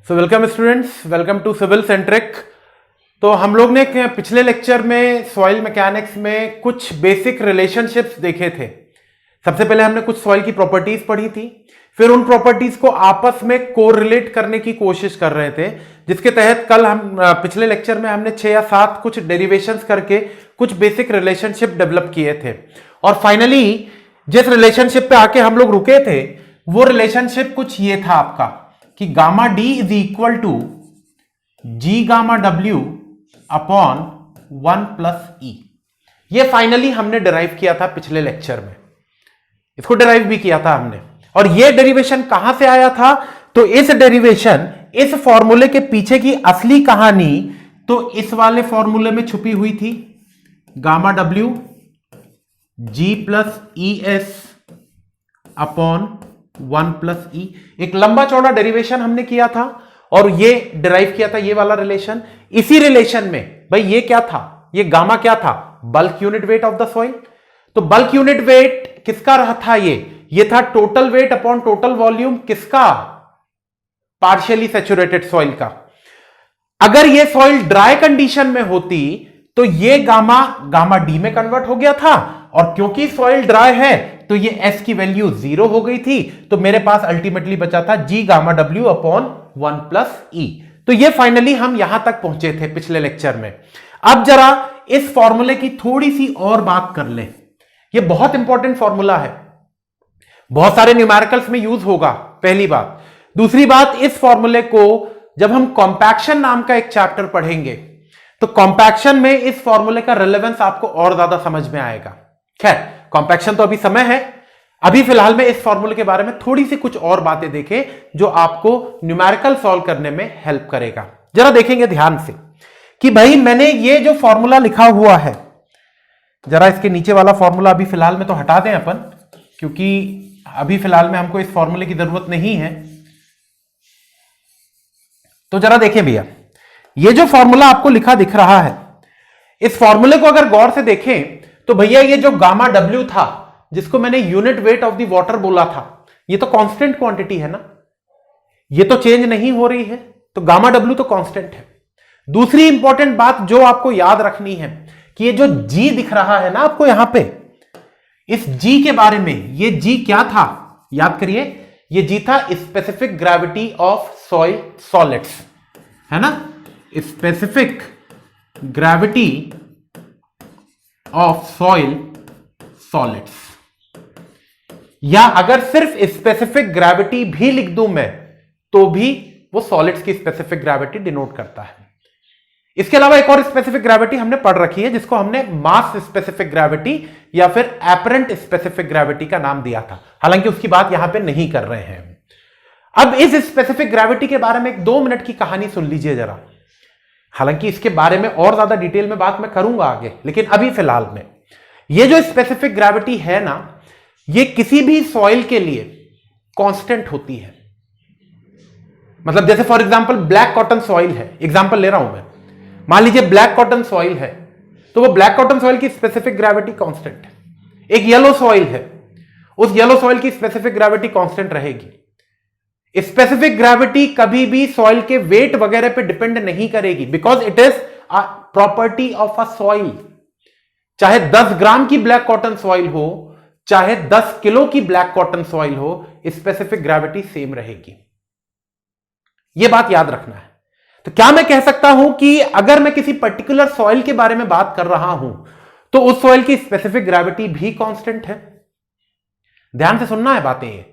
Welcome students, welcome to civil centric. तो हम लोग ने पिछले लेक्चर में सॉइल मैकेनिक्स में कुछ बेसिक रिलेशनशिप्स देखे थे। सबसे पहले हमने कुछ सॉइल की प्रॉपर्टीज पढ़ी थी, फिर उन प्रॉपर्टीज को आपस में कोरिलेट करने की कोशिश कर रहे थे, जिसके तहत कल हम पिछले लेक्चर में हमने 6 या 7 कुछ डेरिवेशंस करके कुछ बेसिक रिलेशनशिप डेवलप किए थे। और फाइनली जिस रिलेशनशिप पे आके हम लोग रुके थे वो रिलेशनशिप कुछ ये था आपका कि gamma D is equal to G gamma W upon 1 plus E. ये फाइनली हमने डिराइव किया था पिछले लेक्चर में, इसको डिराइव भी किया था हमने। और ये डेरिवेशन कहां से आया था? तो इस डेरिवेशन, इस फॉर्मूले के पीछे की असली कहानी तो इस वाले फॉर्मूले में छुपी हुई थी, gamma W G plus E S upon 1 plus E. एक लंबा चौड़ा डेरिवेशन हमने किया था और ये डिराइव किया था ये वाला रिलेशन। इसी रिलेशन में भाई ये क्या था, ये गामा क्या था? Bulk unit weight of the soil. तो बल्क यूनिट वेट किसका रहा था? ये था total weight upon total volume किसका? पार्शियली सैचुरेटेड सॉइल का। अगर ये सॉइल ड्राई कंडीशन में होती तो ये गामा डी में कन्वर्ट हो गया था, और क्योंकि सॉइल ड्राई है तो ये एस की वैल्यू 0 हो गई थी, तो मेरे पास अल्टीमेटली बचा था G gamma W upon 1 plus E. तो ये फाइनली हम यहां तक पहुंचे थे पिछले लेक्चर में। अब जरा इस फॉर्मूले की थोड़ी सी और बात कर लें। ये बहुत इंपॉर्टेंट फॉर्मूला है, बहुत सारे न्यूमेरिकल्स में यूज होगा, पहली बात। दूसरी बात, इस फॉर्मूले को जब हम कॉम्पैक्शन नाम का एक चैप्टर पढ़ेंगे तो कॉम्पैक्शन में इस फॉर्मूले का रिलेवेंस आपको और ज्यादा समझ में आएगा। खैर, कॉम्पैक्शन तो अभी समय है, अभी फिलहाल में इस फॉर्मूले के बारे में थोड़ी सी कुछ और बातें देखें जो आपको न्यूमेरिकल सॉल्व करने में हेल्प करेगा। जरा देखेंगे ध्यान से कि भाई मैंने ये जो फॉर्मूला लिखा हुआ है, जरा इसके नीचे वाला फॉर्मूला अभी फिलहाल में तो हटा दें अपन, क्योंकि अभी फिलहाल में हमको इस फॉर्मूले की जरूरत नहीं है। तो जरा देखें भैया, ये जो फॉर्मूला आपको लिखा दिख रहा है, इस फॉर्मूले को अगर गौर से देखें तो भैया ये जो गामा डब्ल्यू था, जिसको मैंने unit weight of the water बोला था, ये तो कांस्टेंट क्वांटिटी है ना, ये तो चेंज नहीं हो रही है, तो गामा डब्ल्यू तो कांस्टेंट है। दूसरी इंपॉर्टेंट बात जो आपको याद रखनी है कि ये जो जी दिख रहा है ना आपको यहां पे, इस जी के बारे में, ये जी क्या था याद करिए, ये जी था specific gravity of soil solids, है ना, specific gravity of soil solids. या अगर सिर्फ स्पेसिफिक ग्रेविटी भी लिख दूं मैं तो भी वो सॉलिड्स की स्पेसिफिक ग्रेविटी डिनोट करता है। इसके अलावा एक और स्पेसिफिक ग्रेविटी हमने पढ़ रखी है जिसको हमने मास स्पेसिफिक ग्रेविटी या फिर एपरेंट स्पेसिफिक ग्रेविटी का नाम दिया था, हालांकि उसकी बात यहां पे नहीं कर रहे हैं। अब इस स्पेसिफिक ग्रेविटी के बारे में एक 2 मिनट की कहानी सुन लीजिए जरा। हालांकि इसके बारे में और ज्यादा डिटेल में बात मैं करूंगा आगे, लेकिन अभी फिलहाल में ये जो स्पेसिफिक ग्रेविटी है ना, ये किसी भी सॉइल के लिए कांस्टेंट होती है। मतलब जैसे for example black cotton soil है, एग्जांपल ले रहा हूं मैं, मान लीजिए ब्लैक कॉटन सॉइल है, तो वो ब्लैक कॉटन सॉइल की स्पेसिफिक ग्रेविटी कांस्टेंट है। एक येलो सॉइल है, उस येलो सॉइल की स्पेसिफिक ग्रेविटी कांस्टेंट रहेगी। स्पेसिफिक ग्रेविटी कभी भी सॉइल के वेट वगैरह पे डिपेंड नहीं करेगी, because it is a property of a soil. चाहे 10 ग्राम की ब्लैक कॉटन सॉइल हो, चाहे 10 किलो की ब्लैक कॉटन सॉइल हो, स्पेसिफिक ग्रेविटी सेम रहेगी। यह बात याद रखना है। तो क्या मैं कह सकता हूं कि अगर मैं किसी पर्टिकुलर सॉइल के बारे में बात कर रहा हूं तो उस सॉइल की स्पेसिफिक ग्रेविटी भी कांस्टेंट है? ध्यान से सुनना है बातें। ये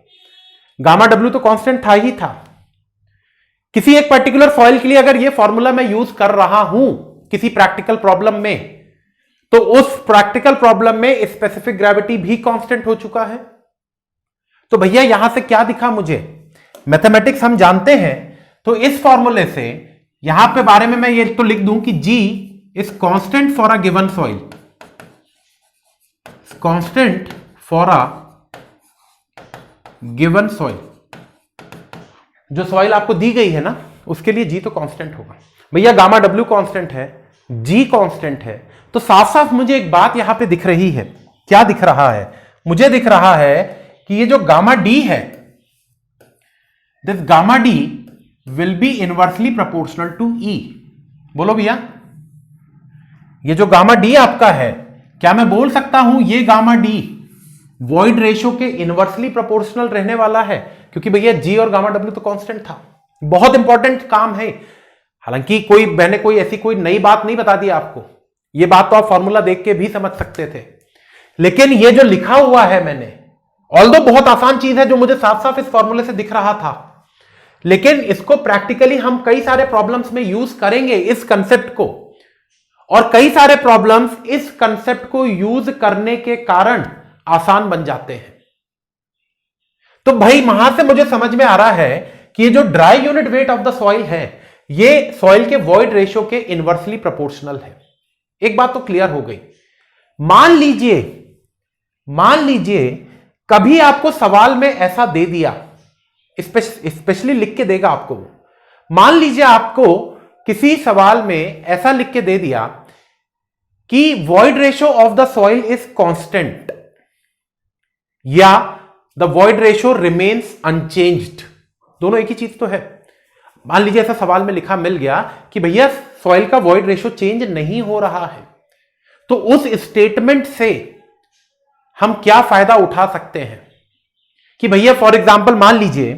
गामा डब्ल्यू तो कांस्टेंट था ही था। किसी एक पर्टिकुलर सॉइल के लिए अगर ये फॉर्मूला मैं यूज कर रहा हूं किसी प्रैक्टिकल प्रॉब्लम में, तो उस प्रैक्टिकल प्रॉब्लम में स्पेसिफिक ग्रेविटी भी कांस्टेंट हो चुका है। तो भैया यहां से क्या दिखा मुझे? मैथमेटिक्स हम जानते हैं, तो इस फॉर्मूले से यहां पे बारे में मैं ये तो लिख दूं कि G is constant for a given soil, constant for a given soil. जो सॉइल आपको दी गई है ना, उसके लिए जी तो कांस्टेंट होगा। भैया गामा डब्ल्यू कांस्टेंट है, जी कांस्टेंट है, तो साफ साफ मुझे एक बात यहां पे दिख रही है। क्या दिख रहा है? मुझे दिख रहा है कि ये जो गामा डी है, this gamma D will be inversely proportional to E. बोलो भैया, ये जो गामा डी आपका है, क्या मैं बोल सकता हूं ये गामा डी वॉइड रेशियो के इनवर्सली प्रोपोर्शनल रहने वाला है? क्योंकि भैया जी और गामा डब्ल्यू तो कांस्टेंट था। बहुत इंपॉर्टेंट काम है। हालांकि मैंने कोई ऐसी कोई नई बात नहीं बता दी आपको, ये बात तो आप फॉर्मूला देख के भी समझ सकते थे। लेकिन ये जो लिखा हुआ है मैंने, ऑल्दो बहुत आसान चीज है जो मुझे साफ साफ इस फॉर्मूले से दिख रहा था, लेकिन इसको प्रैक्टिकली हम कई सारे प्रॉब्लम्स में यूज करेंगे इस कंसेप्ट को, और कई सारे प्रॉब्लम्स इस कंसेप्ट को यूज करने के कारण आसान बन जाते हैं। तो भाई वहां से मुझे समझ में आ रहा है कि ये जो dry unit weight of the soil है, ये सॉइल के वॉइड रेशियो के इनवर्सली प्रोपोर्शनल है। एक बात तो क्लियर हो गई। मान लीजिए कभी आपको सवाल में ऐसा दे दिया, स्पेशली लिख के देगा आपको वो, मान लीजिए आपको किसी सवाल में ऐसा लिख के दे दिया कि void ratio of the soil is constant या the void ratio remains unchanged, दोनों एक ही चीज तो है। मान लीजिए ऐसा सवाल में लिखा मिल गया कि भैया सॉइल का वॉइड रेशियो चेंज नहीं हो रहा है, तो उस स्टेटमेंट से हम क्या फायदा उठा सकते हैं कि भैया फॉर एग्जांपल मान लीजिए,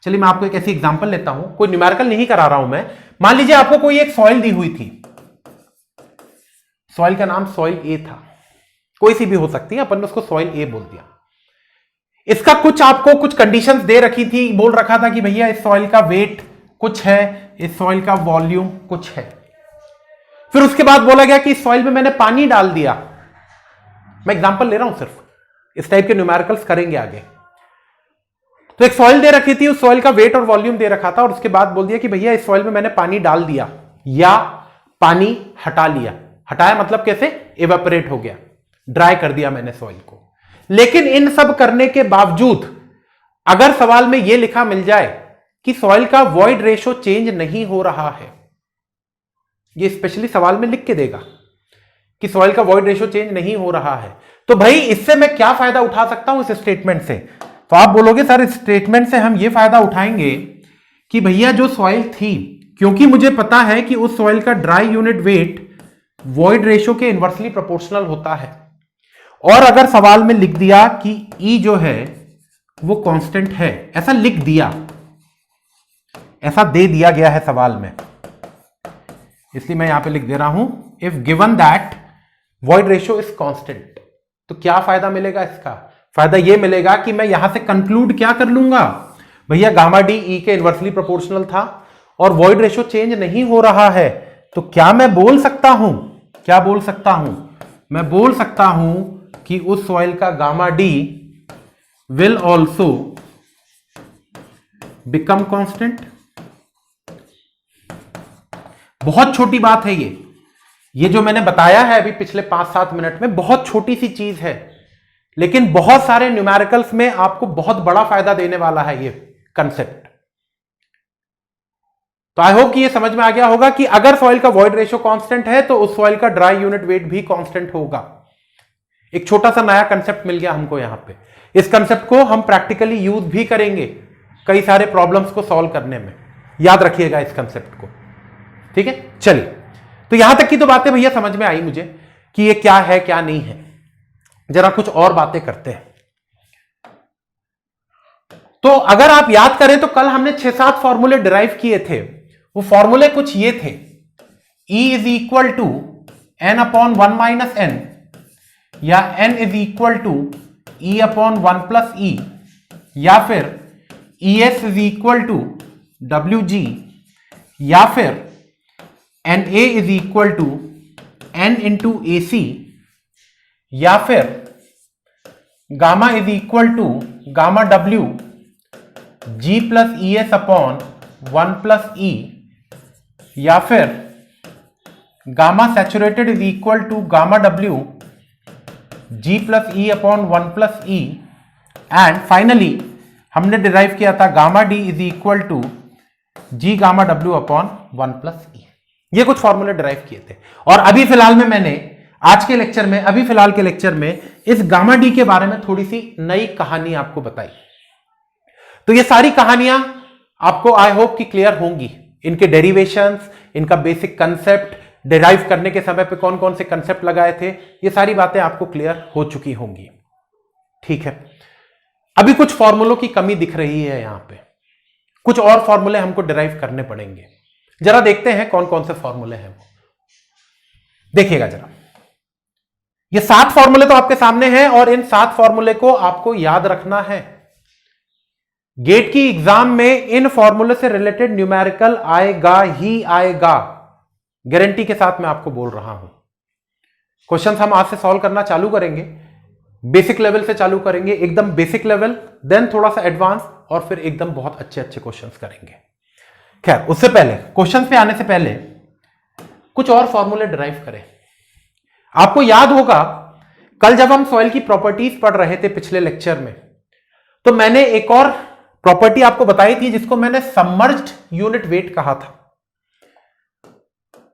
चलिए मैं आपको एक ऐसी एग्जांपल लेता हूं, कोई न्यूमेरिकल नहीं करा रहा हूं मैं। मान लीजिए आपको कोई एक सॉइल दी हुई थी, सॉइल का नाम सॉइल ए था, कोई सी भी हो सकती है, अपन ने उसको सॉइल ए बोल दिया। इसका आपको कुछ कंडीशंस दे रखी थी, बोल रखा था कि भैया इस सॉइल का वेट कुछ है, इस सॉइल का वॉल्यूम कुछ है। फिर उसके बाद बोला गया कि इस सॉइल में मैंने पानी डाल दिया। मैं एग्जांपल ले रहा हूं सिर्फ, इस टाइप के न्यूमेरिकल्स करेंगे आगे। तो एक सॉइल दे रखी थी, उस सॉइल का वेट और वॉल्यूम दे रखा था, और उसके बाद बोल दिया कि भैया इस सॉइल में मैंने पानी डाल दिया या पानी हटा लिया। हटाया मतलब कैसे? इवेपोरेट हो गया, ड्राई कर दिया मैंने सॉइल को। लेकिन इन सब करने के बावजूद अगर सवाल में यह लिखा मिल जाए कि सॉइल का वॉइड रेशियो चेंज नहीं हो रहा है, ये स्पेशली सवाल में लिख के देगा कि सॉइल का वॉइड रेशियो चेंज नहीं हो रहा है, तो भाई इससे मैं क्या फायदा उठा सकता हूं इस स्टेटमेंट से? तो आप बोलोगे सर इस स्टेटमेंट से हम ये फायदा उठाएंगे कि भैया जो सॉइल थी, क्योंकि मुझे पता है कि उस सॉइल का dry unit weight void ratio के इनवर्सली प्रोपोर्शनल होता है, और अगर सवाल में लिख दिया कि ई जो है वो कांस्टेंट है, ऐसा लिख दिया, ऐसा दे दिया गया है सवाल में, इसलिए मैं यहां पे लिख दे रहा हूं if given that void ratio is constant. तो क्या फायदा मिलेगा इसका? फायदा यह मिलेगा कि मैं यहां से कंक्लूड क्या कर लूंगा, भैया गामा डी ई के इनवर्सली प्रोपोर्शनल था और वॉइड रेशियो चेंज नहीं हो रहा है, तो क्या मैं बोल सकता हूं, क्या बोल सकता हूं? मैं बोल सकता हूं कि उस सॉइल का gamma D will also become constant. बहुत छोटी बात है ये जो मैंने बताया है अभी पिछले 5-7 मिनट में, बहुत छोटी सी चीज है, लेकिन बहुत सारे न्यूमेरिकल्स में आपको बहुत बड़ा फायदा देने वाला है ये कंसेप्ट। तो आई होप कि ये समझ में आ गया होगा कि अगर सॉइल का वॉइड रेशियो कांस्टेंट है तो उस सॉइल का ड्राई यूनिट वेट भी कांस्टेंट होगा। एक छोटा सा नया कंसेप्ट मिल गया हमको यहां पे। इस कंसेप्ट को हम प्रैक्टिकली यूज भी करेंगे कई सारे प्रॉब्लम्स को सॉल्व करने में, याद रखिएगा इस कंसेप्ट को, ठीक है। चलिए, तो यहां तक की तो बातें भैया समझ में आई मुझे कि ये क्या है क्या नहीं है। जरा कुछ और बातें करते हैं। तो अगर आप याद करें तो कल हमने 6-7 फॉर्मूले डिराइव किए थे। वो फॉर्मूले कुछ ये थे, E is equal to n upon 1 minus n, या n is equal to E upon 1 plus E, या फिर ES is equal to WG, या फिर NA is equal to N into AC, या फिर gamma is equal to gamma W G plus ES upon 1 plus E, या फिर gamma saturated is equal to gamma W G plus E upon 1 plus E, and finally हमने derive किया था gamma D is equal to G gamma W upon 1 plus E। ये कुछ फॉर्मूले derive किए थे, और अभी फिलहाल में मैंने आज के लेक्चर में, अभी फिलहाल के लेक्चर में इस गामा डी के बारे में थोड़ी सी नई कहानी आपको बताई। तो ये सारी कहानियां आपको आई होप कि क्लियर होंगी। इनके डेरिवेशंस, इनका बेसिक कंसेप्ट, डिराइव करने के समय पे कौन कौन से कंसेप्ट लगाए थे, ये सारी बातें आपको क्लियर हो चुकी होंगी। ठीक है, अभी कुछ फॉर्मूलों की कमी दिख रही है यहां पे, कुछ और फॉर्मूले हमको डिराइव करने पड़ेंगे। जरा देखते हैं कौन कौन से फॉर्मूले हैं। देखिएगा जरा, ये 7 फॉर्मूले तो आपके सामने हैं और इन 7 फॉर्मूले को आपको याद रखना है। गेट की एग्जाम में इन फॉर्मूले से रिलेटेड न्यूमेरिकल आएगा ही आएगा, गारंटी के साथ मैं आपको बोल रहा हूं। क्वेश्चन हम आज से सॉल्व करना चालू करेंगे, बेसिक लेवल से चालू करेंगे, एकदम बेसिक लेवल, देन थोड़ा सा एडवांस, और फिर एकदम बहुत अच्छे अच्छे क्वेश्चंस करेंगे। खैर, उससे पहले क्वेश्चंस पे आने से पहले कुछ और फॉर्मूले डिराइव करें। आपको याद होगा कल जब हम सॉइल की प्रॉपर्टीज पढ़ रहे थे पिछले लेक्चर में, तो मैंने एक और प्रॉपर्टी आपको बताई थी जिसको मैंने सबमर्ज्ड यूनिट वेट कहा था।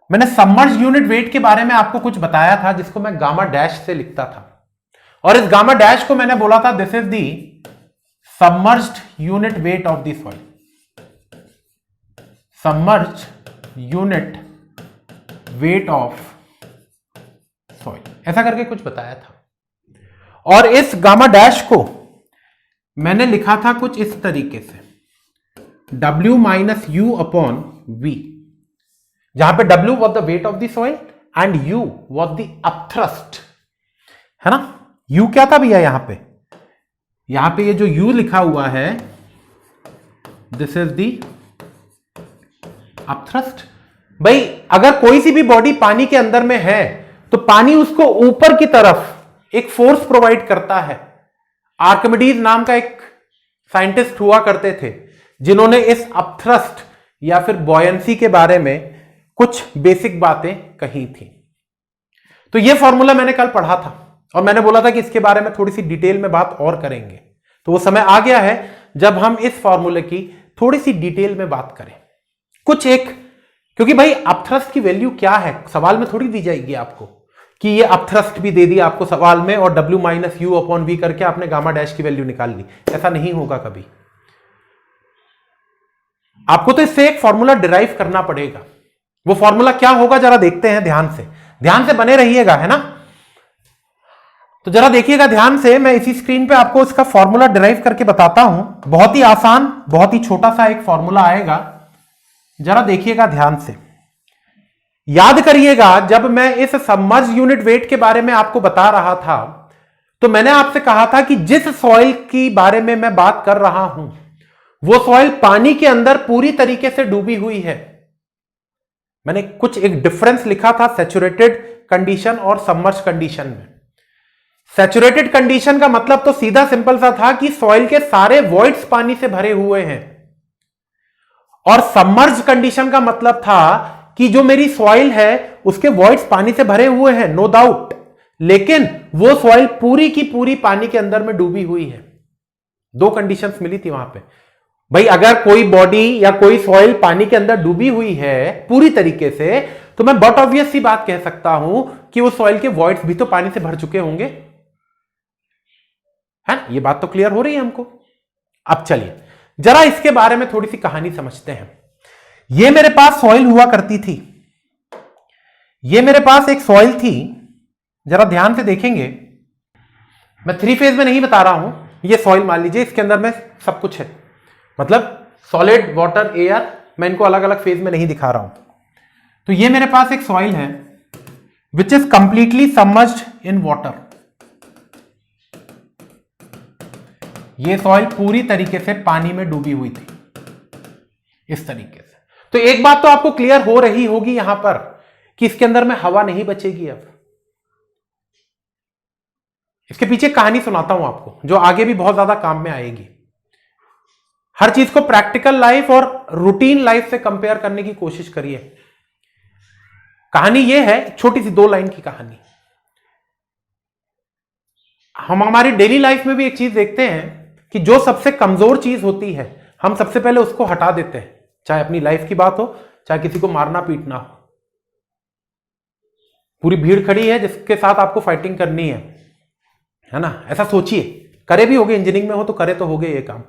मैंने सबमर्ज्ड यूनिट वेट के बारे में आपको कुछ बताया था जिसको मैं गामा डैश से लिखता था, और इस गामा डैश को मैंने बोला था this is the submerged unit weight of the soil, submerged unit weight of soil, ऐसा करके कुछ बताया था। और इस गामा डैश को मैंने लिखा था कुछ इस तरीके से, W minus you upon V, जहां पे W was the wait of the soil and U was the upthrust, है ना। U क्या था भैया यहां पे ये जो U लिखा हुआ है, दिस इज द अपथ्रस्ट। भाई अगर कोई सी भी बॉडी पानी के अंदर में है तो पानी उसको ऊपर की तरफ एक फोर्स प्रोवाइड करता है। आर्किमिडीज नाम का एक साइंटिस्ट हुआ करते थे जिन्होंने इस अपथ्रस्ट या फिर बॉयंसी के बारे में कुछ बेसिक बातें कही थी। तो यह फॉर्मूला मैंने कल पढ़ा था और मैंने बोला था कि इसके बारे में थोड़ी सी डिटेल में बात और करेंगे। तो वो समय आ गया है जब हम इस फॉर्मूले की थोड़ी सी डिटेल में बात करें। कुछ एक, क्योंकि भाई अपथ्रस्ट की वैल्यू क्या है सवाल में थोड़ी दी जाएगी आपको कि ये अपथ्रस्ट भी दे दिया आपको सवाल में और W minus you upon V करके आपने गामा डैश की वैल्यू निकाल ली, ऐसा नहीं होगा कभी। आपको तो इससे एक फॉर्मूला डिराइव करना पड़ेगा। वो फॉर्मूला क्या होगा जरा देखते हैं, ध्यान से बने रहिएगा, है ना। तो जरा देखिएगा ध्यान से, मैं इसी स्क्रीन पे आपको इसका फॉर्मूला डिराइव करके बताता हूं। बहुत ही आसान, बहुत ही छोटा सा एक फॉर्मूला आएगा, जरा देखिएगा ध्यान से। याद करिएगा जब मैं इस सबमर्ज्ड यूनिट वेट के बारे में आपको बता रहा था तो मैंने आपसे कहा था कि जिस सॉइल की बारे में मैं बात कर रहा हूं वो सॉइल पानी के अंदर पूरी तरीके से डूबी हुई है। मैंने कुछ एक डिफरेंस लिखा था सैचुरेटेड कंडीशन और सबमर्ज्ड कंडीशन में। सैचुरेटेड कंडीशन का मतलब तो सीधा सिंपल सा था कि सॉइल के सारे वॉइड्स पानी से भरे हुए हैं, और सबमर्ज्ड कंडीशन का मतलब था कि जो मेरी सॉइल है उसके वॉइड्स पानी से भरे हुए हैं, नो डाउट, लेकिन वो सॉइल पूरी की पूरी पानी के अंदर में डूबी हुई है। दो कंडीशंस मिली थी वहां पे। भाई अगर कोई बॉडी या कोई सॉइल पानी के अंदर डूबी हुई है पूरी तरीके से, तो मैं बट ऑब्वियस सी बात कह सकता हूं कि वो सॉइल के वॉइड्स भी तो पानी से भर चुके होंगे, है ना। ये बात तो क्लियर हो रही है हमको। अब चलिए जरा इसके बारे में थोड़ी सी कहानी समझते हैं। ये मेरे पास सॉइल हुआ करती थी, ये मेरे पास एक सॉइल थी, जरा ध्यान से देखेंगे, मैं 3 फेज में नहीं बता रहा हूं। ये सॉइल मान लीजिए, इसके अंदर में सब कुछ है, मतलब सॉलिड, वाटर, एयर, मैं इनको अलग अलग फेज में नहीं दिखा रहा हूं। तो ये मेरे पास एक सॉइल है which is completely submerged in water. ये सॉइल पूरी तरीके से पानी में डूबी हुई थी इस तरीके से। तो एक बात तो आपको क्लियर हो रही होगी यहां पर कि इसके अंदर में हवा नहीं बचेगी। अब इसके पीछे कहानी सुनाता हूं आपको जो आगे भी बहुत ज्यादा काम में आएगी। हर चीज को प्रैक्टिकल लाइफ और रूटीन लाइफ से कंपेयर करने की कोशिश करिए। कहानी यह है, छोटी सी 2 लाइन की कहानी। हम हमारी डेली लाइफ में भी एक चीज देखते हैं कि जो सबसे कमजोर चीज होती है हम सबसे पहले उसको हटा देते हैं, चाहे अपनी लाइफ की बात हो, चाहे किसी को मारना पीटना हो। पूरी भीड़ खड़ी है जिसके साथ आपको फाइटिंग करनी है ना। ऐसा सोचिए, करे भी होगे, इंजीनियरिंग में हो तो करे तो होगे ये काम,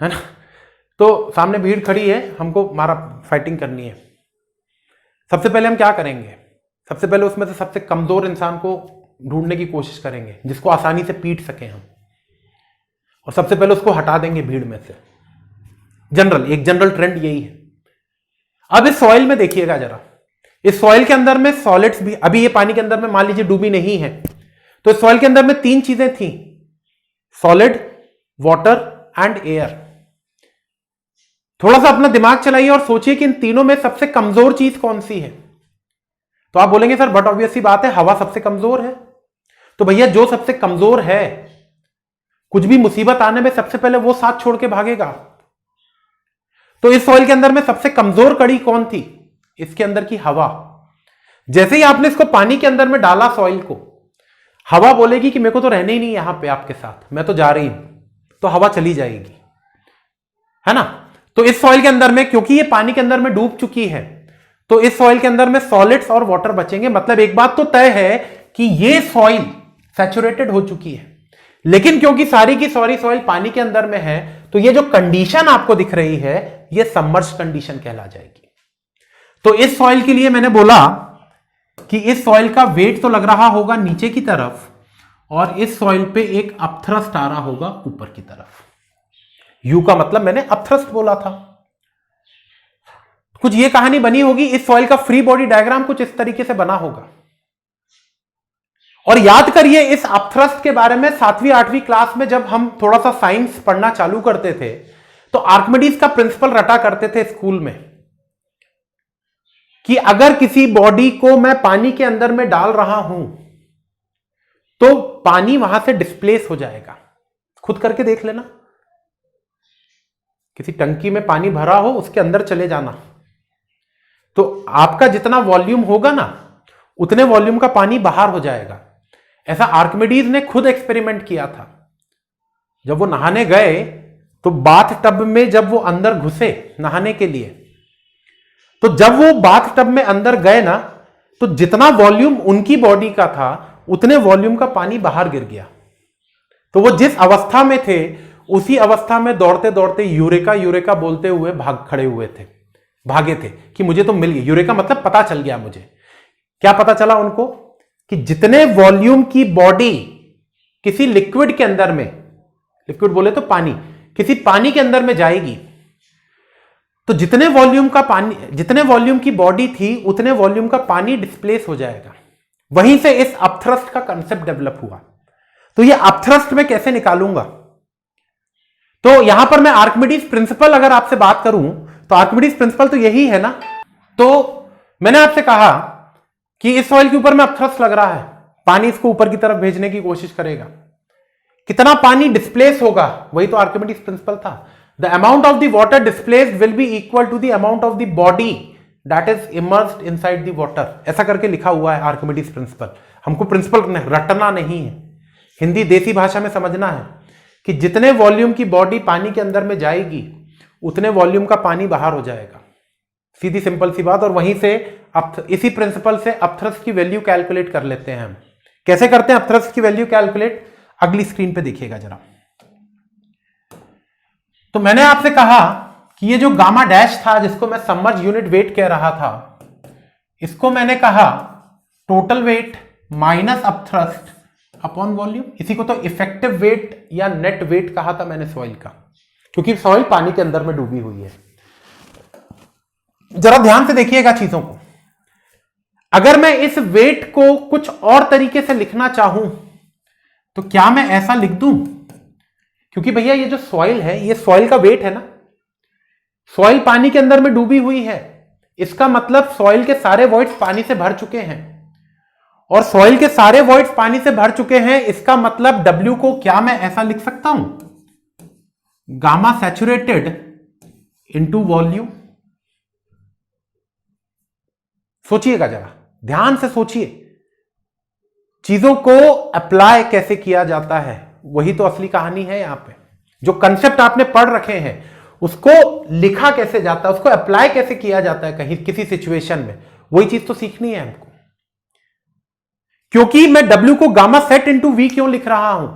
है ना। तो सामने भीड़ खड़ी है, हमको मारा फाइटिंग करनी है। सबसे पहले हम क्या करेंगे? सबसे पहले उसमें से सबसे कमजोर इंसान को ढूंढने की कोशिश करेंगे, जिसको आसानी से पीट सके हम, और सबसे पहले उसको हटा देंगे भीड़ में से। एक जनरल ट्रेंड यही है। अब इस सॉइल में देखिएगा जरा, इस सॉइल के अंदर में सॉलिड्स भी, अभी ये पानी के अंदर में मान लीजिए डूबी नहीं है, तो इस सॉइल के अंदर में 3 चीजें थी, सॉलिड, वाटर एंड एयर। थोड़ा सा अपना दिमाग चलाइए और सोचिए कि इन तीनों में सबसे कमजोर चीज कौन सी है। तो आप बोलेंगे सर बट ऑब्वियस सी बात है, हवा सबसे कमजोर है। तो भैया जो सबसे कमजोर है, कुछ भी मुसीबत आने में सबसे पहले वो साथ छोड़ के भागेगा। तो इस सॉइल के अंदर में सबसे कमजोर कड़ी कौन थी? इसके अंदर की हवा। जैसे ही आपने इसको पानी के अंदर में डाला सॉइल को, हवा बोलेगी कि मेरे को तो रहने ही नहीं यहां पे आपके साथ, मैं तो जा रही हूं, तो हवा चली जाएगी, है ना। तो इस सॉइल के अंदर में, क्योंकि ये पानी के अंदर में डूब चुकी है, तो इस सॉइल के अंदर में सॉलिड्स और वाटर बचेंगे। मतलब एक बात तो तय है कि ये सॉइल सैचुरेटेड हो चुकी है, लेकिन क्योंकि सारी की सारी सॉइल पानी के अंदर में है, तो ये जो कंडीशन आपको दिख रही है, ये सबमर्ज कंडीशन कहला जाएगी। तो इस सॉइल के लिए मैंने बोला कि इस सॉइल का वेट तो लग रहा होगा नीचे की तरफ, और इस सॉइल पे एक अपथ्रस्ट आ रहा होगा ऊपर की तरफ। यू का मतलब मैंने अपथ्रस्ट बोला था। कुछ ये कहानी बनी होगी, इस सॉइल का फ्री बॉडी डायग्राम कुछ इस तरीके से बना होगा। और याद करिए इस अपथ्रस्ट के बारे में 7वीं 8वीं क्लास में जब हम थोड़ा सा साइंस पढ़ना चालू करते थे, तो आर्किमिडीज का प्रिंसिपल रटा करते थे स्कूल में कि अगर किसी बॉडी को मैं पानी के अंदर में डाल रहा हूं, तो पानी वहां से डिस्प्लेस हो जाएगा। खुद करके देख लेना, किसी टंकी में पानी भरा हो, उसके अंदर चले जाना, तो आपका जितना वॉल्यूम होगा ना, उतने वॉल्यूम का पानी बाहर हो जाएगा। ऐसा आर्किमिडीज ने खुद एक्सपेरिमेंट किया था। जब वो नहाने गए, तो बाथ टब में जब वो अंदर घुसे नहाने के लिए, तो जब वो बाथ टब में अंदर गए ना, तो जितना वॉल्यूम उनकी बॉडी का था, उतने वॉल्यूम का पानी बाहर गिर गया। तो वो जिस अवस्था में थे, उसी अवस्था में दौड़ते दौड़ते यूरेका यूरेका बोलते हुए भागे थे कि मुझे तो मिल गया। यूरेका मतलब पता चल गया मुझे। क्या पता चला उनको? कि जितने वॉल्यूम की बॉडी किसी लिक्विड के अंदर में, लिक्विड बोले तो पानी, किसी पानी के अंदर में जाएगी, तो जितने वॉल्यूम की बॉडी थी, उतने वॉल्यूम का पानी डिस्प्लेस हो जाएगा। वहीं से इस अपथ्रस्ट का कंसेप्ट डेवलप हुआ। तो ये अपथ्रस्ट में कैसे निकालूंगा? तो यहां पर मैं आर्किमिडीज प्रिंसिपल अगर आपसे बात करूं, तो आर्किमिडीज प्रिंसिपल तो यही है ना। तो मैंने आपसे कहा कि इस सॉइल के ऊपर में अपथ्रस्ट लग रहा है, पानी इसको ऊपर की तरफ भेजने की कोशिश करेगा। कितना पानी डिस्प्लेस होगा, वही तो आर्किमिडीज प्रिंसिपल था। The amount of the water displaced will be equal to the amount of the body that is immersed inside the water. ऐसा करके लिखा हुआ है आर्किमिडीज प्रिंसिपल। हमको प्रिंसिपल रटना नहीं है, हिंदी देसी भाषा में समझना है कि जितने वॉल्यूम की बॉडी पानी के अंदर में जाएगी, उतने वॉल्यूम का पानी बाहर हो जाएगा। सीधी सिंपल सी बात। और वहीं से इसी प्रिंसिपल से अपथ्रस्ट की वैल्यू कैलकुलेट कर लेते हैं हम। कैसे करते हैं अपथ्रस्ट की वैल्यू कैलकुलेट? अगली स्क्रीन पे देखिएगा जरा। तो मैंने आपसे कहा कि ये जो गामा डैश था, जिसको मैं सबमर्ज यूनिट वेट कह रहा था, इसको मैंने कहा total weight minus upthrust upon volume. इसी को तो इफेक्टिव वेट या नेट वेट कहा था मैंने सॉइल का, क्योंकि सॉइल पानी के अंदर में डूबी हुई है। जरा ध्यान से देखिएगा चीजों को। अगर मैं इस वेट को कुछ और तरीके से लिखना चाहूं, तो क्या मैं ऐसा लिख दूं? क्योंकि भैया ये जो सॉइल है, ये सॉइल का वेट है ना। सॉइल पानी के अंदर में डूबी हुई है, इसका मतलब सॉइल के सारे वॉइड्स पानी से भर चुके हैं। और सॉइल के सारे वॉइड्स पानी से भर चुके हैं, इसका मतलब W को क्या मैं ऐसा लिख सकता हूं? Gamma saturated into volume. सोचिएगा जरा, ध्यान से सोचिए, चीजों को अप्लाई कैसे किया जाता है, वही तो असली कहानी है। यहां पे जो कंसेप्ट आपने पढ़ रखे हैं, उसको लिखा कैसे जाता है, उसको अप्लाई कैसे किया जाता है कहीं किसी सिचुएशन में, वही चीज तो सीखनी है हमको। क्योंकि मैं W को गामा सेट इंटू V क्यों लिख रहा हूं?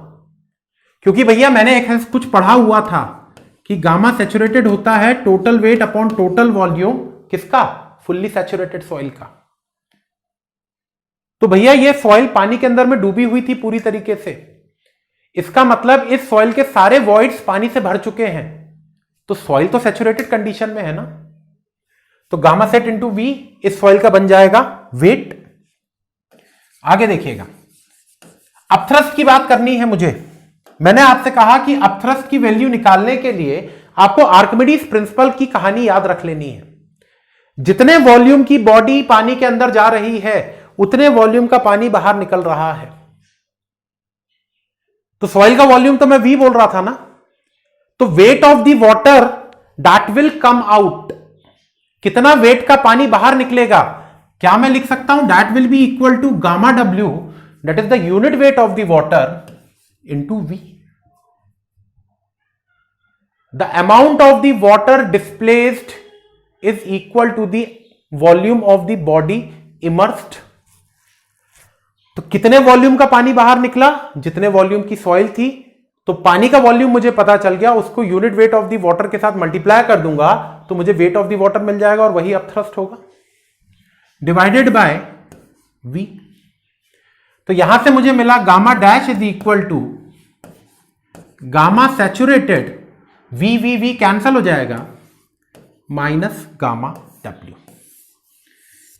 क्योंकि भैया मैंने एक कुछ पढ़ा हुआ था कि गामा सैचुरेटेड होता है total weight upon total volume किसका? फुल्ली सैचुरेटेड सॉइल का। तो भैया ये सॉइल पानी के अंदर में डूबी हुई थी पूरी तरीके से, इसका मतलब इस सॉइल के सारे वॉइड्स पानी से भर चुके हैं, तो सॉइल तो सैचुरेटेड कंडीशन में है ना। तो गामा सेट इंटू वी इस सॉइल का बन जाएगा वेट। आगे देखिएगा, अपथ्रस्ट की बात करनी है मुझे। मैंने आपसे कहा कि अपथ्रस्ट की वैल्यू निकालने के लिए आपको आर्किमिडीज प्रिंसिपल की कहानी याद रख लेनी है। जितने वॉल्यूम की बॉडी पानी के अंदर जा रही है उतने वॉल्यूम का पानी बाहर निकल रहा है। तो सॉइल का वॉल्यूम तो मैं वी बोल रहा था ना, तो weight of the water that will come out, कितना वेट का पानी बाहर निकलेगा, क्या मैं लिख सकता हूं? That will be equal to gamma W, that is the unit weight of the water into V. The amount of the water displaced is equal to the volume of the body immersed. तो कितने volume का पानी बाहर निकला? जितने volume की soil थी। तो पानी का वॉल्यूम मुझे पता चल गया, उसको unit weight of the water के साथ मल्टीप्लाई कर दूंगा तो मुझे वेट ऑफ द वाटर मिल जाएगा और वही अपथ्रस्ट होगा डिवाइडेड बाय वी। तो यहां से मुझे मिला gamma dash is equal to gamma saturated, V V V cancel हो जाएगा, माइनस गामा डब्ल्यू।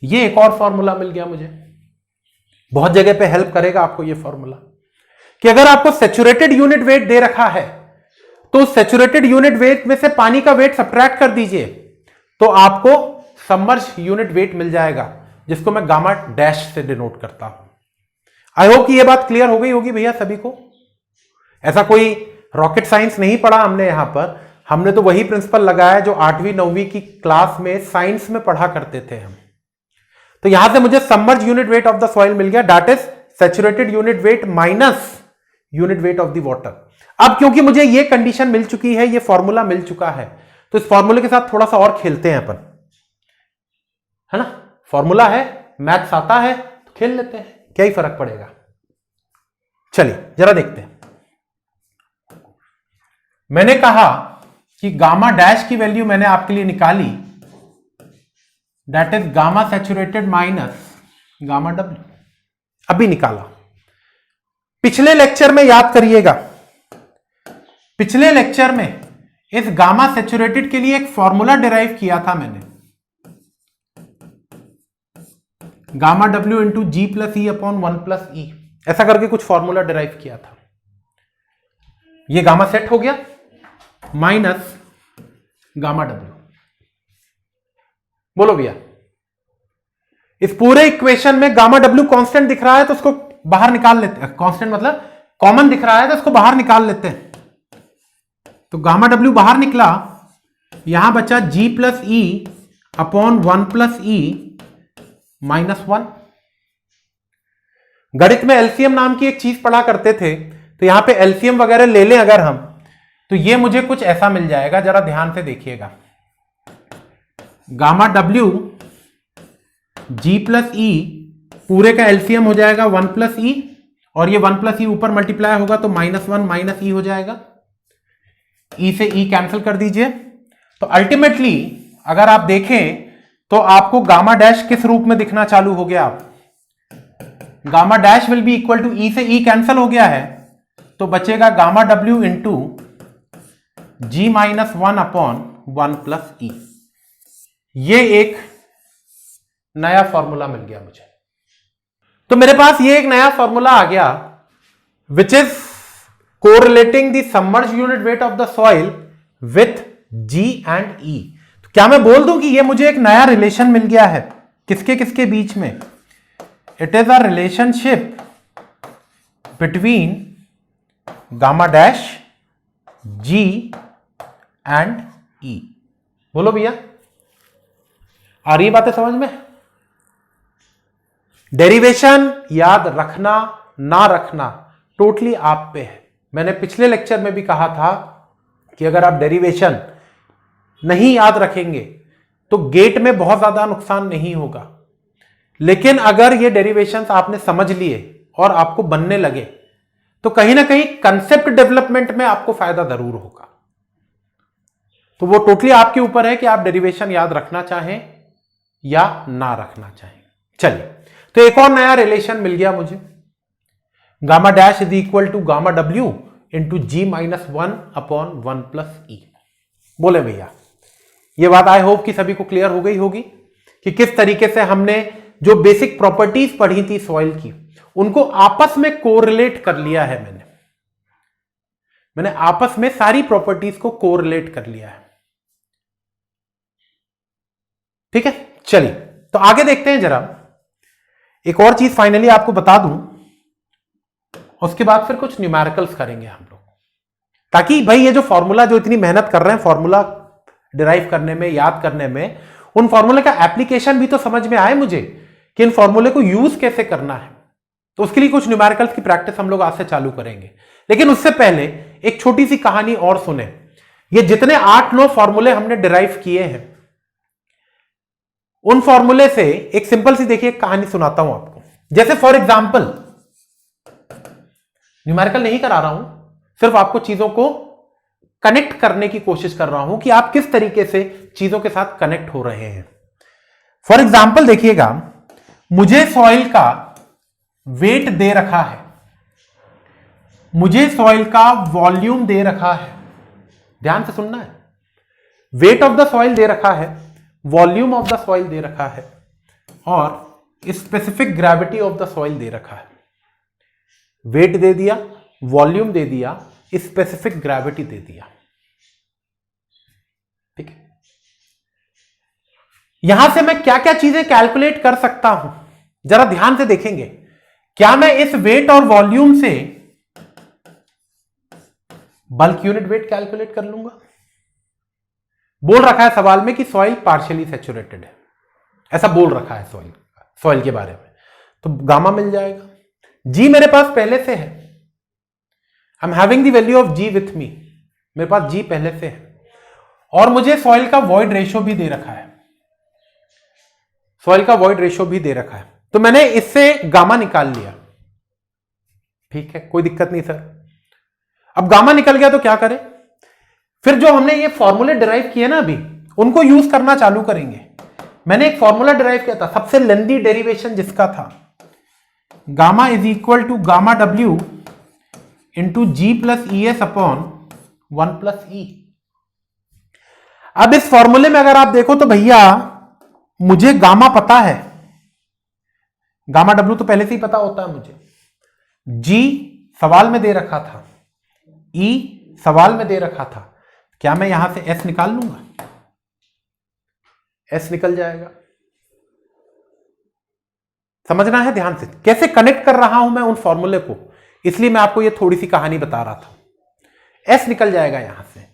ये एक और फॉर्मूला मिल गया मुझे, बहुत जगह पे हेल्प करेगा आपको ये फॉर्मूला, कि अगर आपको सैचुरेटेड यूनिट वेट दे रखा है तो सैचुरेटेड यूनिट वेट में से पानी का वेट सब्ट्रैक्ट कर दीजिए तो आपको सबमर्ज यूनिट वेट मिल जाएगा, जिसको मैं गामा डैश से डिनोट करता हूं। आई होप कि ये बात क्लियर हो गई होगी भैया सभी को। ऐसा कोई रॉकेट साइंस नहीं पढ़ा हमने यहां पर, हमने तो वही प्रिंसिपल लगाया जो 8वीं 9वीं की क्लास में साइंस में पढ़ा करते थे हम। तो यहां से मुझे submerge unit weight of the soil मिल गया, that is saturated unit weight minus unit weight of the water. अब क्योंकि मुझे ये कंडीशन मिल चुकी है, ये फॉर्मूला मिल चुका है, तो इस फॉर्मूले के साथ थोड़ा सा और खेलते हैं अपन, है ना। फॉर्मूला है, मैथ्स आता है तो खेल लेते हैं, क्या ही फर्क पड़ेगा। चलिए जरा देखते हैं। मैंने कहा कि गामा डैश की वैल्यू मैंने आपके लिए निकाली, that is gamma saturated minus gamma W, अभी निकाला। पिछले लेक्चर में याद करिएगा, पिछले लेक्चर में इस गामा सैचुरेटेड के लिए एक फॉर्मूला डिराइव किया था मैंने, gamma W into G plus E upon 1 plus ई, ऐसा करके कुछ फॉर्मूला डिराइव किया था। ये गामा सेट हो गया माइनस गामा डब्ल्यू। बोलो भैया, इस पूरे इक्वेशन में गामा डब्ल्यू कांस्टेंट दिख रहा है तो उसको बाहर निकाल लेते हैं, कांस्टेंट मतलब कॉमन दिख रहा है तो उसको बाहर निकाल लेते हैं। तो गामा डब्ल्यू बाहर निकला, यहां बचा जी plus E upon 1 plus E minus 1। गणित में एलसीएम नाम की एक चीज पढ़ा करते थे, तो यहां पे एलसीएम वगैरह ले लें अगर हम, तो ये मुझे कुछ ऐसा मिल जाएगा, जरा ध्यान से देखिएगा। गामा डब्ल्यू जी प्लस ई पूरे का एलसीएम हो जाएगा 1 प्लस ई, और ये 1 प्लस ई ऊपर मल्टीप्लाई होगा तो -1 माइनस ई हो जाएगा। ई से ई कैंसिल कर दीजिए। तो अल्टीमेटली अगर आप देखें तो आपको गामा डैश किस रूप में दिखना चालू हो गया, gamma dash will be equal to, E से ई कैंसिल हो गया है तो बचेगा gamma W into G minus 1 upon 1 plus E. ये एक नया फॉर्मूला मिल गया मुझे। तो मेरे पास ये एक नया फॉर्मूला आ गया which is correlating the submerged unit weight of the soil with G and E. तो क्या मैं बोल दूं कि ये मुझे एक नया रिलेशन मिल गया है, किसके किसके बीच में? It is a relationship between gamma dash, G and E. बोलो भैया, आ रही बातें समझ में? डेरिवेशन याद रखना ना रखना टोटली आप पे है। मैंने पिछले लेक्चर में भी कहा था कि अगर आप डेरिवेशन नहीं याद रखेंगे तो गेट में बहुत ज्यादा नुकसान नहीं होगा, लेकिन अगर ये डेरिवेशंस आपने समझ लिए और आपको बनने लगे तो कहीं ना कहीं कंसेप्ट डेवलपमेंट में आपको फायदा जरूर होगा। तो वो टोटली आपके ऊपर है कि आप डेरिवेशन याद रखना चाहें या ना रखना चाहें। चलिए, तो एक और नया रिलेशन मिल गया मुझे, gamma dash is equal to gamma W into G minus 1/1 + E। बोले भैया, ये बात आई होप कि सभी को क्लियर हो गई होगी कि किस तरीके से हमने जो बेसिक प्रॉपर्टीज पढ़ी थी सॉइल की, उनको आपस में कोरिलेट कर लिया है। मैंने आपस में सारी प्रॉपर्टीज को कोरिलेट कर लिया है। ठीक है, चलिए तो आगे देखते हैं जरा। एक और चीज फाइनली आपको बता दूं, उसके बाद फिर कुछ न्यूमेरिकल्स करेंगे हम लोग, ताकि भाई ये जो फॉर्मूला जो इतनी मेहनत कर रहे हैं फॉर्मूला डिराइव करने में, याद करने में, उन फॉर्मूले का एप्लीकेशन भी तो समझ में आए मुझे कि इन फॉर्मूले को यूज कैसे करना है। तो उसके लिए कुछ न्यूमेरिकल्स की प्रैक्टिस हम लोग आज से चालू करेंगे। लेकिन उससे पहले एक छोटी सी कहानी और सुने। ये जितने 8-9 फॉर्मूले हमने डिराइव किए हैं, उन फॉर्मूले से एक सिंपल सी देखिए कहानी सुनाता हूं आपको। जैसे फॉर एग्जाम्पल, न्यूमेरिकल नहीं करा रहा हूं, सिर्फ आपको चीजों को कनेक्ट करने की कोशिश कर रहा हूं कि आप किस तरीके से चीजों के साथ कनेक्ट हो रहे हैं। फॉर एग्जाम्पल देखिएगा, मुझे सॉइल का वेट दे रखा है, मुझे सॉइल का वॉल्यूम दे रखा है, ध्यान से सुनना है, वेट ऑफ द सॉइल दे रखा है, वॉल्यूम ऑफ द सॉइल दे रखा है, और specific gravity of the soil दे रखा है। वेट दे दिया, वॉल्यूम दे दिया, स्पेसिफिक ग्रेविटी दे दिया। ठीक है, यहां से मैं क्या क्या चीजें कैलकुलेट कर सकता हूं, जरा ध्यान से देखेंगे। क्या मैं इस वेट और वॉल्यूम से बल्क यूनिट वेट कैलकुलेट कर लूंगा? बोल रखा है सवाल में कि सॉइल पार्शियली सैचुरेटेड है, ऐसा बोल रखा है सॉइल के बारे में, तो गामा मिल जाएगा। जी मेरे पास पहले से है, I am having the value of G with me, मेरे पास जी पहले से है, और मुझे सॉइल का वॉइड रेशियो भी दे रखा है, सॉइल का वॉइड रेशियो भी दे रखा है, तो मैंने इससे गामा निकाल लिया। ठीक है, कोई दिक्कत नहीं सर। अब गामा निकल गया तो क्या करें? फिर जो हमने ये फॉर्मूले डिराइव किए ना अभी, उनको यूज करना चालू करेंगे। मैंने एक फॉर्मूला डिराइव किया था, सबसे लेंदी डेरिवेशन जिसका था, gamma is equal to gamma W into G plus E S upon 1 + E। अब इस फॉर्मूले में अगर आप देखो तो भैया मुझे गामा पता है, गामा डब्ल्यू तो पहले से ही पता होता है मुझे, जी सवाल में दे रखा था, ई सवाल में दे रखा था, क्या मैं यहां से एस निकाल लूंगा? एस निकल जाएगा। समझना है ध्यान से कैसे कनेक्ट कर रहा हूं मैं उन फॉर्मूले को, इसलिए मैं आपको ये थोड़ी सी कहानी बता रहा था। एस निकल जाएगा यहां से।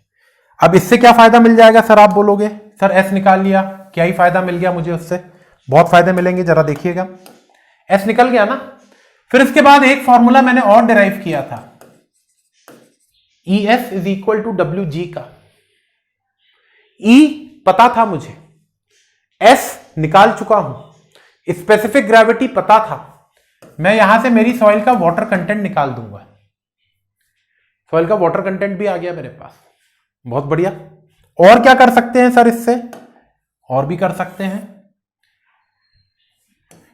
अब इससे क्या फायदा मिल जाएगा सर? आप बोलोगे सर एस निकाल लिया, क्या ही फायदा मिल गया मुझे उससे? बहुत फायदे मिलेंगे, जरा देखिएगा। एस निकल गया ना। फिर इसके बाद एक फॉर्मूला मैंने और डिराइव किया था, E S is equal to W G का। ई पता था मुझे, एस निकाल चुका हूं, स्पेसिफिक ग्रेविटी पता था, मैं यहां से मेरी सॉइल का वाटर कंटेंट निकाल दूंगा। सॉइल का वाटर कंटेंट भी आ गया मेरे पास, बहुत बढ़िया। और क्या कर सकते हैं सर इससे? और भी कर सकते हैं।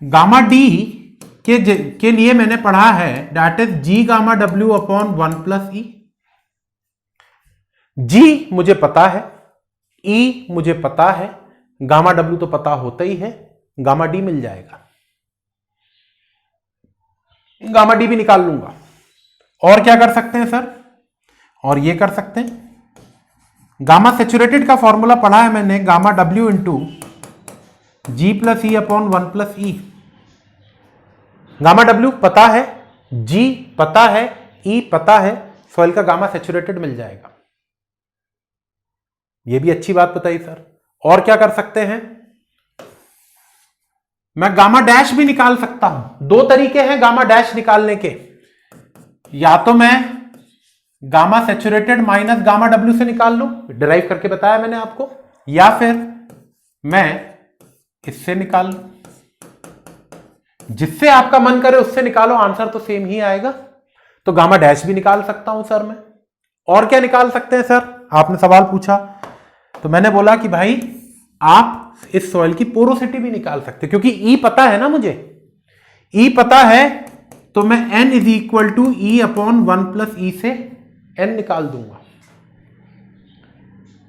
गामा डी के लिए मैंने पढ़ा है that is ji gamma W upon 1 + E। जी मुझे पता है, ई मुझे पता है, गामा डब्ल्यू तो पता होता ही है, गामा डी मिल जाएगा, गामा डी भी निकाल लूंगा। और क्या कर सकते हैं सर? और ये कर सकते हैं, गामा सेचुरेटेड का फॉर्मूला पढ़ा है मैंने, gamma W into G plus E upon 1 + E। Gamma W पता है, जी पता है, ई पता है, सॉइल का गामा सेचुरेटेड मिल जाएगा। ये भी अच्छी बात बताई सर। और क्या कर सकते हैं? मैं गामा डैश भी निकाल सकता हूं। दो तरीके हैं गामा डैश निकालने के, या तो मैं gamma saturated minus gamma W से निकाल लूं, डिराइव करके बताया मैंने आपको, या फिर मैं इससे निकाल लूं। जिससे आपका मन करे उससे निकालो, आंसर तो सेम ही आएगा। तो गामा डैश भी निकाल सकता हूं सर मैं। और क्या निकाल सकते हैं सर? आपने सवाल पूछा तो मैंने बोला कि भाई आप इस सॉइल की पोरोसिटी भी निकाल सकते क्योंकि ई पता है ना मुझे, ई पता है तो मैं n is equal to E upon 1 plus E से n निकाल दूंगा।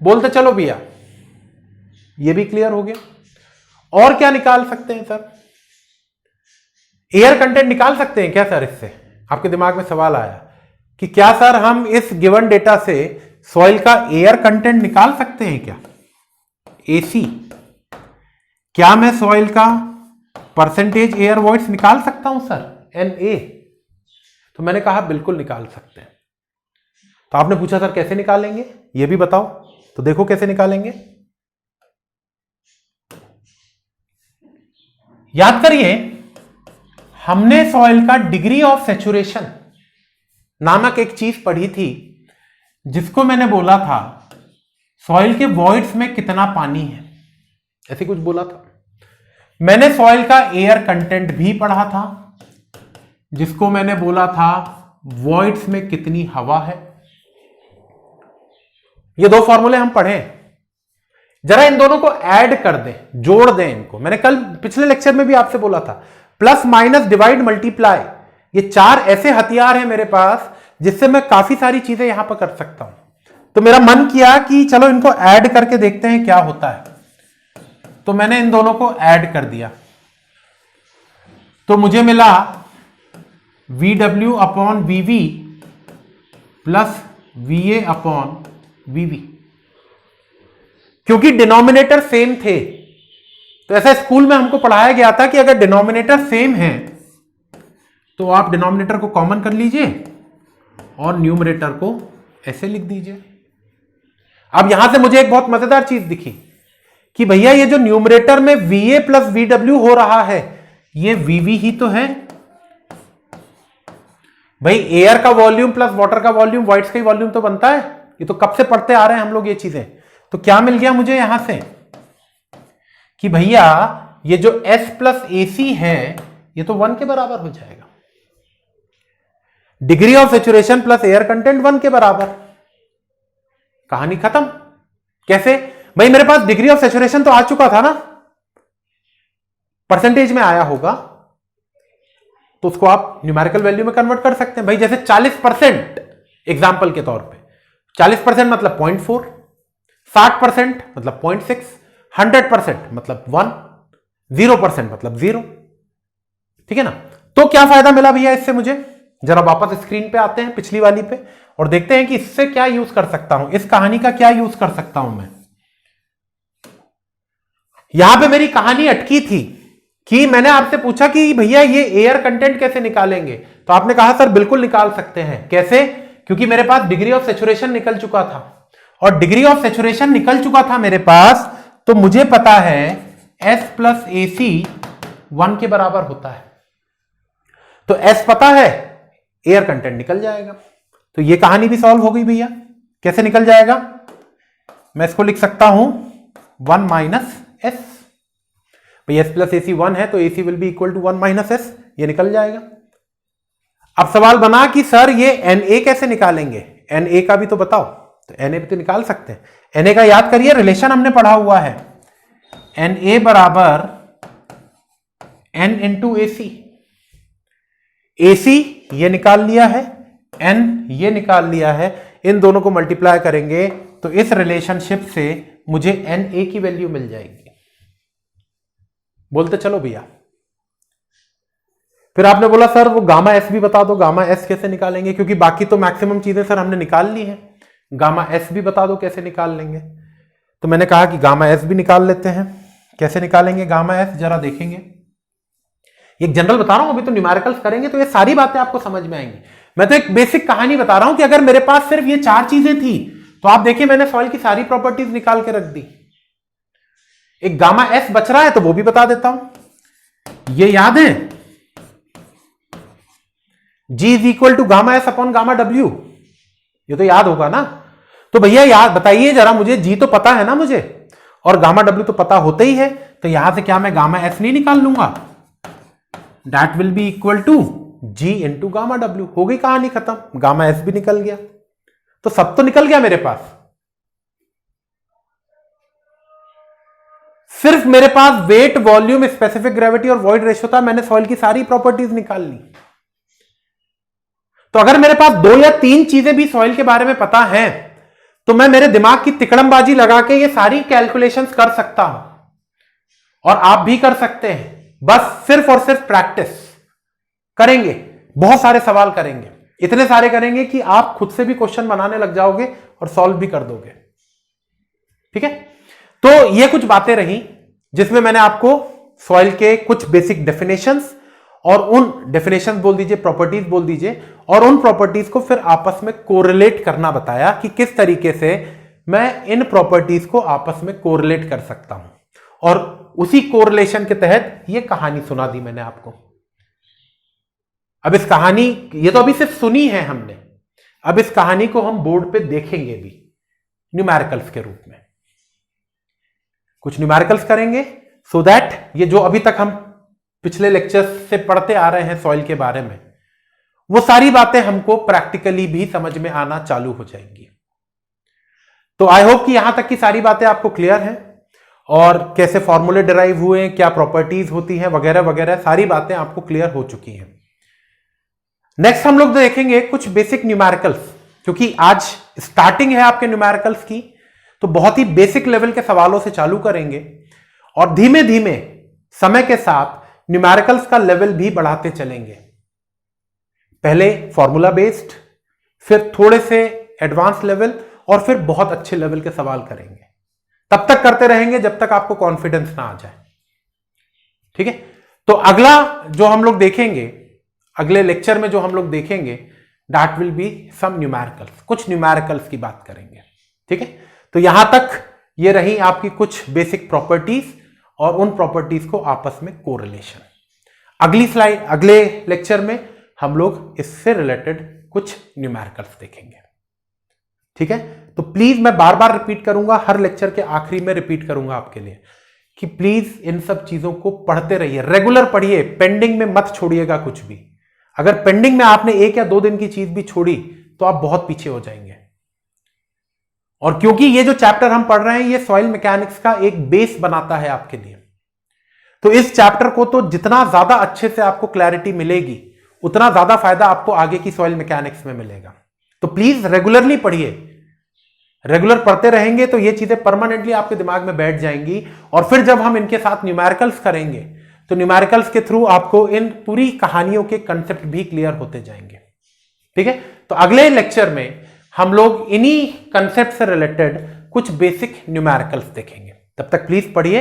बोलते चलो भैया, ये भी क्लियर हो गया। और क्या निकाल सकते हैं सर? एयर कंटेंट निकाल सकते हैं क्या सर? इससे आपके दिमाग में सवाल आया कि क्या सर हम इस गिवन डेटा से सॉइल का एयर कंटेंट निकाल सकते हैं क्या? एसी, क्या मैं सॉइल का परसेंटेज एयर वॉइड्स निकाल सकता हूं सर? NA। तो मैंने कहा बिल्कुल निकाल सकते हैं। तो आपने पूछा सर कैसे निकालेंगे, ये भी बताओ। तो देखो कैसे निकालेंगे। याद करिए, हमने सॉइल का डिग्री ऑफ सैचुरेशन नामक एक चीज पढ़ी थी, जिसको मैंने बोला था सॉइल के वॉइड्स में कितना पानी है, ऐसे कुछ बोला था। मैंने सॉइल का एयर कंटेंट भी पढ़ा था, जिसको मैंने बोला था वॉइड्स में कितनी हवा है। ये दो फॉर्मूले हम पढ़े, जरा इन दोनों को ऐड कर दें, जोड़ दें इनको। मैंने कल पिछले लेक्चर में भी आपसे बोला था प्लस माइनस डिवाइड मल्टीप्लाई, ये चार ऐसे हथियार हैं मेरे पास जिससे मैं काफी सारी चीजें यहां पर कर सकता हूं। तो मेरा मन किया कि चलो इनको ऐड करके देखते हैं क्या होता है। तो मैंने इन दोनों को ऐड कर दिया, तो मुझे मिला VW upon VV plus VA upon VV। क्योंकि डिनोमिनेटर सेम थे, तो ऐसा स्कूल में हमको पढ़ाया गया था कि अगर डिनोमिनेटर सेम है तो आप डिनोमिनेटर को कॉमन कर लीजिए और न्यूमरेटर को ऐसे लिख दीजिए। अब यहां से मुझे एक बहुत मजेदार चीज दिखी कि भैया ये जो न्यूमरेटर में VA प्लस VW हो रहा है, ये VV ही तो है भाई। एयर का वॉल्यूम प्लस वाटर का वॉल्यूम वॉइड्स का ही वॉल्यूम तो बनता है। ये तो कब से पढ़ते आ रहे हैं हम लोग ये चीजें। तो क्या मिल गया मुझे यहां से कि भैया ये जो S प्लस AC है ये तो 1 के बराबर हो जाएगा। Degree of saturation plus air content 1 के बराबर, कहानी खत्म। कैसे भाई? मेरे पास डिग्री ऑफ सैचुरेशन तो आ चुका था ना, परसेंटेज में आया होगा, तो उसको आप न्यूमेरिकल वैल्यू में कन्वर्ट कर सकते हैं भाई। जैसे 40% एग्जांपल के तौर पे, 40% मतलब 0.4, 60% मतलब 0.6, 100% मतलब 1, 0% मतलब 0। ठीक है ना? तो क्या फायदा मिला भैया इससे मुझे? जरा वापस स्क्रीन पे आते हैं पिछली वाली पे और देखते हैं कि इससे क्या यूज कर सकता हूं, इस कहानी का क्या यूज कर सकता हूं मैं। यहां पे मेरी कहानी अटकी थी कि मैंने आपसे पूछा कि भैया ये एयर कंटेंट कैसे निकालेंगे, तो आपने कहा सर बिल्कुल निकाल सकते हैं। कैसे? क्योंकि मेरे पास डिग्री ऑफ सैचुरेशन निकल चुका था, और डिग्री ऑफ सैचुरेशन निकल चुका था मेरे पास, तो मुझे पता है S प्लस AC 1 के बराबर होता है। तो S पता है, एयर कंटेंट निकल जाएगा। तो ये कहानी भी सॉल्व हो गई भैया। कैसे निकल जाएगा? मैं इसको लिख सकता हूं 1 माइनस S। भाई S प्लस AC 1 है तो AC will be equal to 1 minus S, ये निकल जाएगा। अब सवाल बना कि सर ये NA कैसे निकालेंगे? NA का भी तो बताओ। तो NA भी तो निकाल सकते हैं। NA का याद करिए, रिलेशन हमने पढ़ा हुआ है, NA बराबर N इंटू AC। AC ये निकाल लिया है, N ये निकाल लिया है, इन दोनों को मल्टीप्लाई करेंगे तो इस रिलेशनशिप से मुझे NA की वैल्यू मिल जाएगी। बोलते चलो भैया। फिर आपने बोला सर वो गामा S भी बता दो, गामा S कैसे निकालेंगे? क्योंकि बाकी तो मैक्सिमम चीजें सर हमने निकाल ली हैं, गामा S भी बता दो कैसे निकाल लेंगे। तो मैंने कहा कि गामा S भी निकाल लेते हैं। कैसे निकालेंगे गामा S, जरा देखेंगे। एक जनरल बता रहा हूं, अभी तो न्यूमेरिकल्स करेंगे तो ये सारी बातें आपको समझ में आएंगी। मैं तो एक बेसिक कहानी बता रहा हूं कि अगर मेरे पास सिर्फ ये 4 चीजें थी तो आप देखिए मैंने सॉइल की सारी प्रॉपर्टीज निकाल के रख दी। एक गामा S बच रहा है तो वो भी बता देता हूं। ये याद है, G is equal to gamma S upon gamma W, ये तो याद होगा ना। तो भैया याद बताइए जरा मुझे, G तो पता है ना मुझे, और गामा W तो पता होते ही है, तो यहां से क्या मैं गामा S नहीं निकाल लूंगा? That will be equal to G into gamma W। हो गई कहानी खत्म, गामा S भी निकल गया। तो सब तो निकल गया मेरे पास। सिर्फ मेरे पास वेट, वॉल्यूम, स्पेसिफिक ग्रेविटी और वॉइड रेशियो था, मैंने सॉइल की सारी प्रॉपर्टीज निकाल ली। तो अगर मेरे पास 2 या 3 चीजें भी सॉइल के बारे में पता है तो मैं मेरे दिमाग की तिकड़मबाजी लगा के ये सारी कैलकुलेशंस कर सकता हूं, और आप भी कर सकते हैं। बस सिर्फ और सिर्फ प्रैक्टिस करेंगे, बहुत सारे सवाल करेंगे, इतने सारे करेंगे कि आप खुद से भी क्वेश्चन बनाने लग जाओगे और सॉल्व भी कर दोगे। ठीक है, तो ये कुछ बातें रही जिसमें मैंने आपको सॉइल के कुछ बेसिक डेफिनेशंस और उन डेफिनेशंस बोल दीजिए, प्रॉपर्टीज बोल दीजिए, और उन प्रॉपर्टीज को फिर आपस में कोरिलेट करना बताया कि किस तरीके से मैं इन प्रॉपर्टीज को आपस में कोरिलेट कर सकता हूं। और उसी कोरिलेशन के तहत ये कहानी सुना दी मैंने आपको। अब इस कहानी, ये तो अभी सिर्फ सुनी है हमने, अब इस कहानी को हम बोर्ड पे देखेंगे भी न्यूमेरिकल्स के रूप में। कुछ न्यूमेरिकल्स करेंगे सो दैट ये जो अभी तक हम पिछले लेक्चर्स से पढ़ते आ रहे हैं सॉइल के बारे में, वो सारी बातें हमको प्रैक्टिकली भी समझ में आना चालू हो जाएंगी। तो आई होप कि यहां तक की सारी बातें आपको क्लियर हैं, और कैसे फॉर्मूले डिराइव हुए, क्या प्रॉपर्टीज होती हैं, वगैरह वगैरह सारी बातें आपको क्लियर हो चुकी हैं। नेक्स्ट हम लोग देखेंगे कुछ बेसिक न्यूमेरिकल्स, क्योंकि आज स्टार्टिंग है आपके न्यूमेरिकल्स की, तो बहुत ही बेसिक लेवल के सवालों से चालू करेंगे और धीमे धीमे समय के साथ न्यूमेरिकल्स का लेवल भी बढ़ाते चलेंगे। पहले फॉर्मूला बेस्ड, फिर थोड़े से एडवांस लेवल, और फिर बहुत अच्छे लेवल के सवाल करेंगे। तब तक करते रहेंगे जब तक आपको कॉन्फिडेंस ना आ जाए। ठीक है, तो अगला जो हम लोग देखेंगे, अगले लेक्चर में जो हम लोग देखेंगे, that will be some numericals, कुछ न्यूमेरिकल्स की बात करेंगे। ठीक है, तो यहां तक ये रही आपकी कुछ बेसिक प्रॉपर्टीज और उन प्रॉपर्टीज को आपस में कोरिलेशन। अगली स्लाइड, अगले लेक्चर में हम लोग इससे रिलेटेड कुछ न्यूमेरिकल्स देखेंगे। ठीक है, तो प्लीज मैं बार बार रिपीट करूंगा, हर लेक्चर के आखिरी में रिपीट करूंगा आपके लिए कि प्लीज इन सब चीजों को पढ़ते रहिए, रेगुलर पढ़िए, पेंडिंग में मत छोड़िएगा कुछ भी। अगर पेंडिंग में आपने 1 या 2 दिन की चीज भी छोड़ी तो आप बहुत पीछे हो जाएंगे। और क्योंकि ये जो चैप्टर हम पढ़ रहे हैं, ये सॉइल मैकेनिक्स का एक बेस बनाता है आपके लिए, तो इस चैप्टर को तो जितना ज्यादा अच्छे से आपको क्लैरिटी मिलेगी, उतना ज्यादा फायदा आपको आगे की सॉइल मैकेनिक्स में मिलेगा। तो प्लीज रेगुलरली पढ़िए, रेगुलर पढ़ते रहेंगे तो ये चीजें परमानेंटली आपके दिमाग में बैठ जाएंगी, और फिर जब हम इनके साथ न्यूमेरिकल्स करेंगे तो न्यूमेरिकल्स के थ्रू आपको इन पूरी कहानियों के कंसेप्ट भी क्लियर होते जाएंगे। ठीक है, तो अगले लेक्चर में हम लोग इन्हीं कंसेप्ट से रिलेटेड कुछ बेसिक न्यूमेरिकल्स देखेंगे। तब तक प्लीज पढ़िए,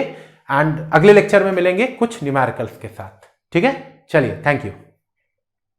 एंड अगले लेक्चर में मिलेंगे कुछ न्यूमेरिकल्स के साथ। ठीक है, चलिए, थैंक यू।